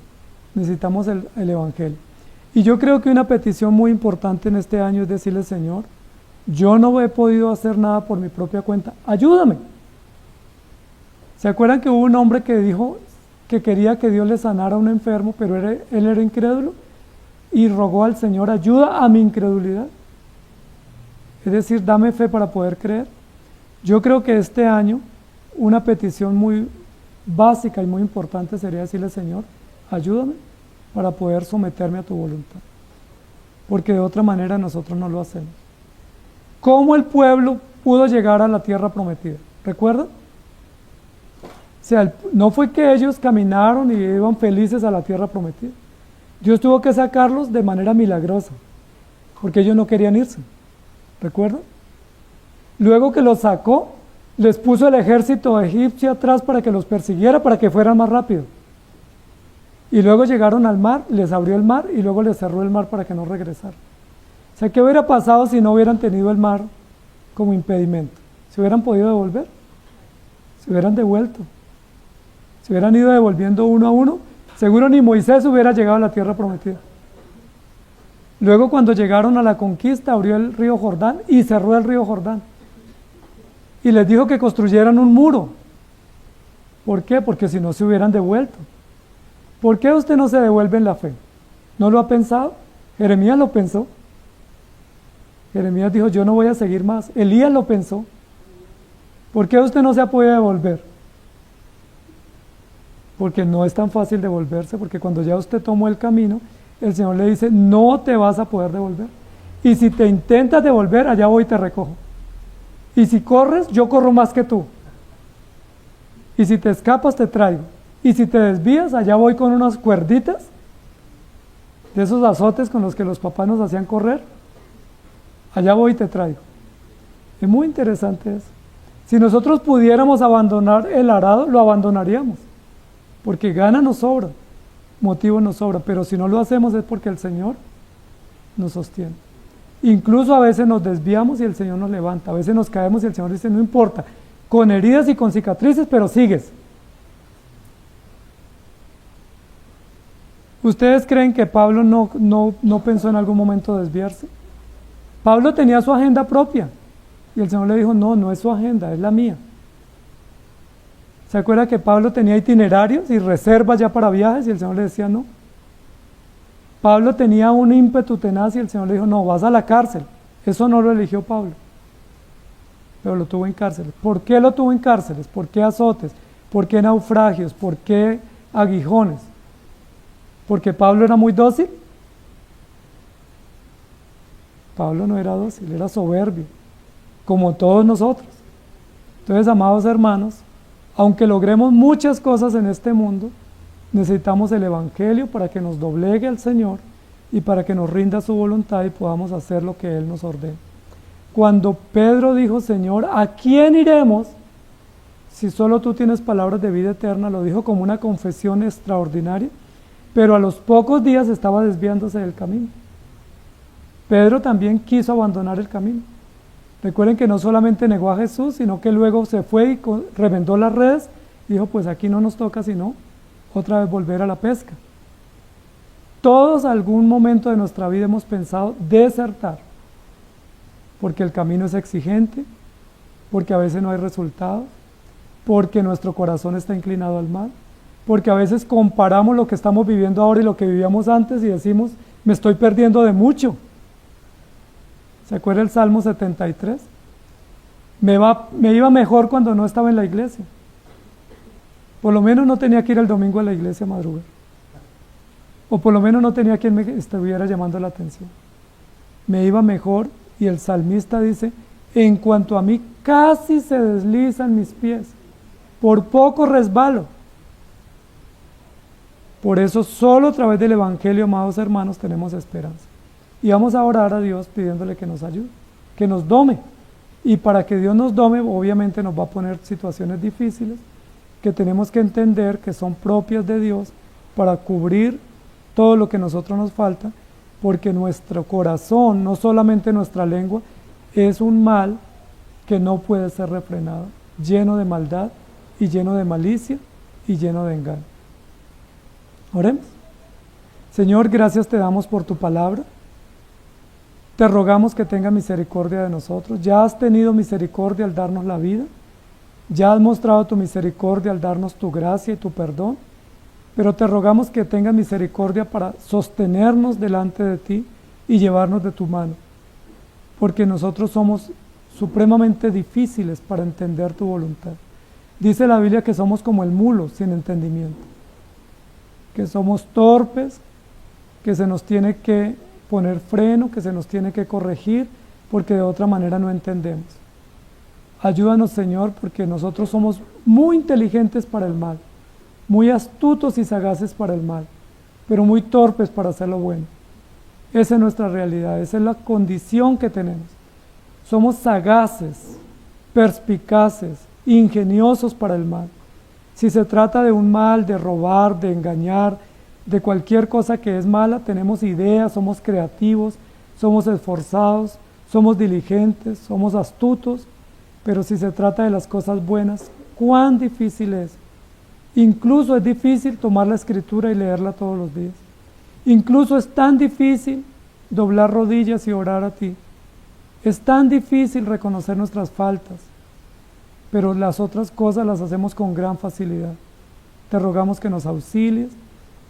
Speaker 1: Necesitamos el Evangelio. Y yo creo que una petición muy importante en este año es decirle, Señor, yo no he podido hacer nada por mi propia cuenta. Ayúdame. ¿Se acuerdan que hubo un hombre que dijo que quería que Dios le sanara a un enfermo, pero él era incrédulo? Y rogó al Señor, ayuda a mi incredulidad. Es decir, dame fe para poder creer. Yo creo que este año una petición muy básica y muy importante sería decirle, Señor, ayúdame para poder someterme a tu voluntad. Porque de otra manera nosotros no lo hacemos. ¿Cómo el pueblo pudo llegar a la tierra prometida? ¿Recuerdan? O sea, no fue que ellos caminaron y iban felices a la tierra prometida. Dios tuvo que sacarlos de manera milagrosa, porque ellos no querían irse. ¿Recuerdan? Luego que los sacó, les puso el ejército egipcio atrás para que los persiguiera, para que fueran más rápido. Y luego llegaron al mar, les abrió el mar y luego les cerró el mar para que no regresaran. O sea, ¿qué hubiera pasado si no hubieran tenido el mar como impedimento? ¿Se hubieran podido devolver? ¿Se hubieran devuelto? ¿Se hubieran ido devolviendo uno a uno? Seguro ni Moisés hubiera llegado a la tierra prometida. Luego, cuando llegaron a la conquista, abrió el río Jordán y cerró el río Jordán. Y les dijo que construyeran un muro. ¿Por qué? Porque si no se hubieran devuelto. ¿Por qué usted no se devuelve en la fe? ¿No lo ha pensado? Jeremías lo pensó. Jeremías dijo, yo no voy a seguir más. Elías lo pensó. ¿Por qué usted no se ha podido devolver? Porque no es tan fácil devolverse, porque cuando ya usted tomó el camino, el Señor le dice, no te vas a poder devolver. Y si te intentas devolver, allá voy y te recojo. Y si corres, yo corro más que tú. Y si te escapas, te traigo. Y si te desvías, allá voy con unas cuerditas, de esos azotes con los que los papás nos hacían correr. Allá voy y te traigo. Es muy interesante eso. Si nosotros pudiéramos abandonar el arado, lo abandonaríamos. Porque gana nos sobra, motivo nos sobra. Pero si no lo hacemos es porque el Señor nos sostiene. Incluso a veces nos desviamos y el Señor nos levanta. A veces nos caemos y el Señor dice, no importa, con heridas y con cicatrices, pero sigues. ¿Ustedes creen que Pablo no pensó en algún momento desviarse? Pablo tenía su agenda propia y el Señor le dijo, no es su agenda, es la mía. ¿Se acuerda que Pablo tenía itinerarios y reservas ya para viajes y el Señor le decía no? Pablo tenía un ímpetu tenaz y el Señor le dijo, no, vas a la cárcel. Eso no lo eligió Pablo, pero lo tuvo en cárceles. ¿Por qué lo tuvo en cárceles? ¿Por qué azotes? ¿Por qué naufragios? ¿Por qué aguijones? ¿Porque Pablo era muy dócil? Pablo no era dócil, era soberbio, como todos nosotros. Entonces, amados hermanos, aunque logremos muchas cosas en este mundo, necesitamos el Evangelio para que nos doblegue al Señor y para que nos rinda su voluntad y podamos hacer lo que Él nos ordena. Cuando Pedro dijo, Señor, ¿a quién iremos si solo tú tienes palabras de vida eterna? Lo dijo como una confesión extraordinaria, pero a los pocos días estaba desviándose del camino. Pedro también quiso abandonar el camino. Recuerden que no solamente negó a Jesús, sino que luego se fue y reventó las redes y dijo, pues aquí no nos toca sino otra vez volver a la pesca. Todos algún momento de nuestra vida hemos pensado desertar, porque el camino es exigente, porque a veces no hay resultados, porque nuestro corazón está inclinado al mal, porque a veces comparamos lo que estamos viviendo ahora y lo que vivíamos antes y decimos, me estoy perdiendo de mucho. ¿Se acuerda el Salmo 73? Me iba mejor cuando no estaba en la iglesia. Por lo menos no tenía que ir el domingo a la iglesia a madrugar. O por lo menos no tenía quien me estuviera llamando la atención. Me iba mejor y el salmista dice, en cuanto a mí casi se deslizan mis pies, por poco resbalo. Por eso solo a través del Evangelio, amados hermanos, tenemos esperanza. Y vamos a orar a Dios pidiéndole que nos ayude, que nos dome. Y para que Dios nos dome, obviamente nos va a poner situaciones difíciles que tenemos que entender que son propias de Dios para cubrir todo lo que a nosotros nos falta, porque nuestro corazón, no solamente nuestra lengua, es un mal que no puede ser refrenado, lleno de maldad y lleno de malicia y lleno de engaño. Oremos. Señor, gracias te damos por tu palabra. Te rogamos que tenga misericordia de nosotros. Ya has tenido misericordia al darnos la vida. Ya has mostrado tu misericordia al darnos tu gracia y tu perdón. Pero te rogamos que tengas misericordia para sostenernos delante de ti y llevarnos de tu mano. Porque nosotros somos supremamente difíciles para entender tu voluntad. Dice la Biblia que somos como el mulo sin entendimiento. Que somos torpes, que se nos tiene que poner freno, que se nos tiene que corregir, porque de otra manera no entendemos. Ayúdanos, Señor, porque nosotros somos muy inteligentes para el mal, muy astutos y sagaces para el mal, pero muy torpes para hacer lo bueno. Esa es nuestra realidad, esa es la condición que tenemos. Somos sagaces, perspicaces, ingeniosos para el mal. Si se trata de un mal, de robar, de engañar, de cualquier cosa que es mala, tenemos ideas, somos creativos, somos esforzados, somos diligentes, somos astutos, pero si se trata de las cosas buenas, cuán difícil es. Incluso es difícil tomar la escritura y leerla todos los días. Incluso es tan difícil doblar rodillas y orar a ti. Es tan difícil reconocer nuestras faltas, pero las otras cosas las hacemos con gran facilidad. Te rogamos que nos auxilies,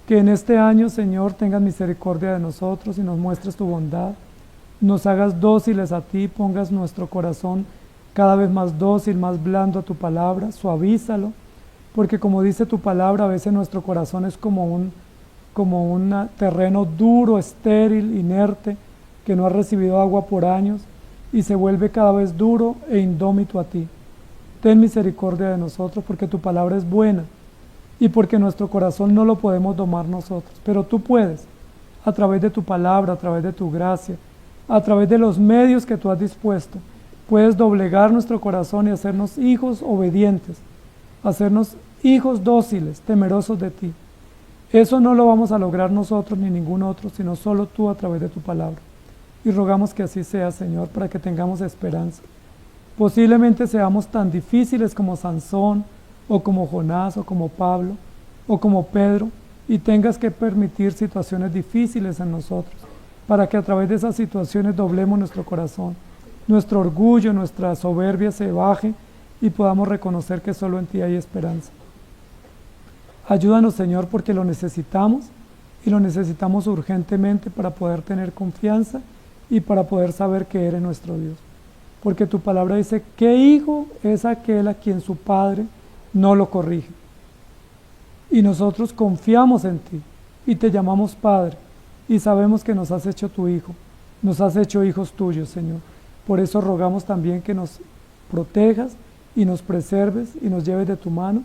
Speaker 1: que en este año, Señor, tengas misericordia de nosotros y nos muestres tu bondad, nos hagas dóciles a ti, pongas nuestro corazón cada vez más dócil, más blando a tu palabra, suavízalo, porque como dice tu palabra, a veces nuestro corazón es como un terreno duro, estéril, inerte, que no ha recibido agua por años y se vuelve cada vez duro e indómito a ti. Ten misericordia de nosotros porque tu palabra es buena y porque nuestro corazón no lo podemos domar nosotros, pero tú puedes, a través de tu palabra, a través de tu gracia, a través de los medios que tú has dispuesto, puedes doblegar nuestro corazón y hacernos hijos obedientes, hacernos hijos dóciles, temerosos de ti. Eso no lo vamos a lograr nosotros ni ningún otro, sino solo tú a través de tu palabra. Y rogamos que así sea, Señor, para que tengamos esperanza. Posiblemente seamos tan difíciles como Sansón, o como Jonás, o como Pablo, o como Pedro, y tengas que permitir situaciones difíciles en nosotros, para que a través de esas situaciones doblemos nuestro corazón, nuestro orgullo, nuestra soberbia se baje y podamos reconocer que solo en ti hay esperanza. Ayúdanos, Señor, porque lo necesitamos y lo necesitamos urgentemente para poder tener confianza y para poder saber que eres nuestro Dios. Porque tu palabra dice, ¿qué hijo es aquel a quien su padre no lo corrige? Y nosotros confiamos en ti y te llamamos Padre y sabemos que nos has hecho tu hijo, nos has hecho hijos tuyos, Señor. Por eso rogamos también que nos protejas y nos preserves y nos lleves de tu mano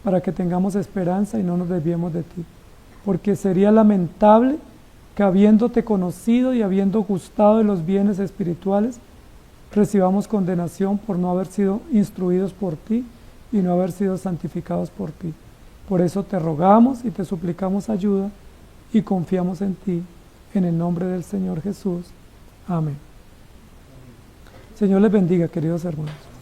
Speaker 1: para que tengamos esperanza y no nos desviemos de ti. Porque sería lamentable que habiéndote conocido y habiendo gustado de los bienes espirituales, recibamos condenación por no haber sido instruidos por ti y no haber sido santificados por ti. Por eso te rogamos y te suplicamos ayuda y confiamos en ti, en el nombre del Señor Jesús. Amén. Señor les bendiga, queridos hermanos.